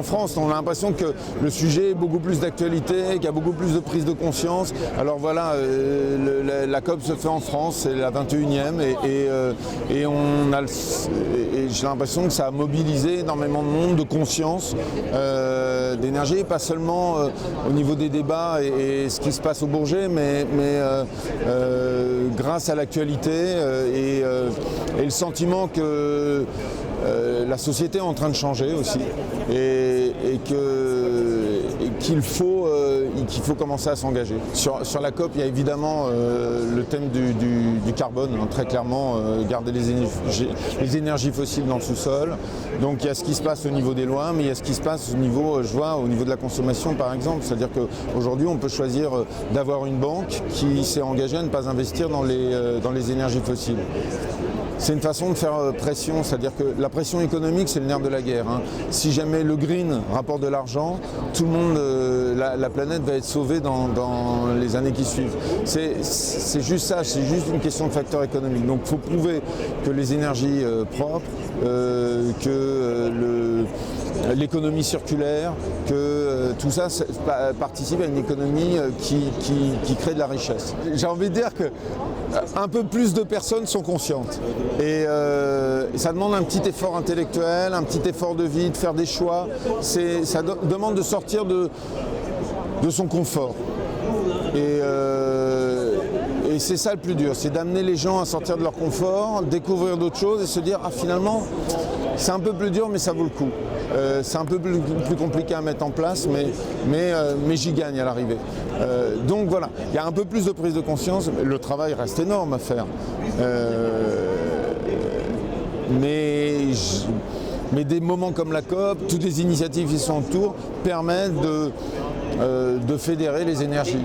en France, on a l'impression que le sujet est beaucoup plus d'actualité, qu'il y a beaucoup plus de prise de conscience. Alors voilà, la COP se fait en France, c'est la 21e et j'ai l'impression que ça a mobilisé énormément de monde, de conscience, d'énergie, pas seulement au niveau des débats et ce qui se passe au Bourget, mais grâce à l'actualité et le sentiment que la société est en train de changer aussi et qu'il faut commencer à s'engager. Sur la COP, il y a évidemment le thème du carbone, hein, très clairement, garder les énergies fossiles dans le sous-sol. Donc il y a ce qui se passe au niveau des lois, mais il y a ce qui se passe au niveau, au niveau de la consommation par exemple. C'est-à-dire qu'aujourd'hui, on peut choisir d'avoir une banque qui s'est engagée à ne pas investir dans les énergies fossiles. C'est une façon de faire pression, c'est-à-dire que la pression économique, c'est le nerf de la guerre. Hein. Si jamais le green rapporte de l'argent, tout le monde, la planète va être sauvée dans les années qui suivent. C'est juste ça, c'est juste une question de facteur économique. Donc il faut prouver que les énergies propres, l'économie circulaire, que tout ça participe à une économie qui crée de la richesse. J'ai envie de dire que un peu plus de personnes sont conscientes et ça demande un petit effort intellectuel, un petit effort de vie, de faire des choix. Ça demande de sortir de son confort et c'est ça le plus dur, c'est d'amener les gens à sortir de leur confort, découvrir d'autres choses et se dire finalement c'est un peu plus dur mais ça vaut le coup. C'est un peu plus compliqué à mettre en place, mais j'y gagne à l'arrivée. Donc voilà, il y a un peu plus de prise de conscience, le travail reste énorme à faire. Mais des moments comme la COP, toutes les initiatives qui sont autour permettent de fédérer les énergies.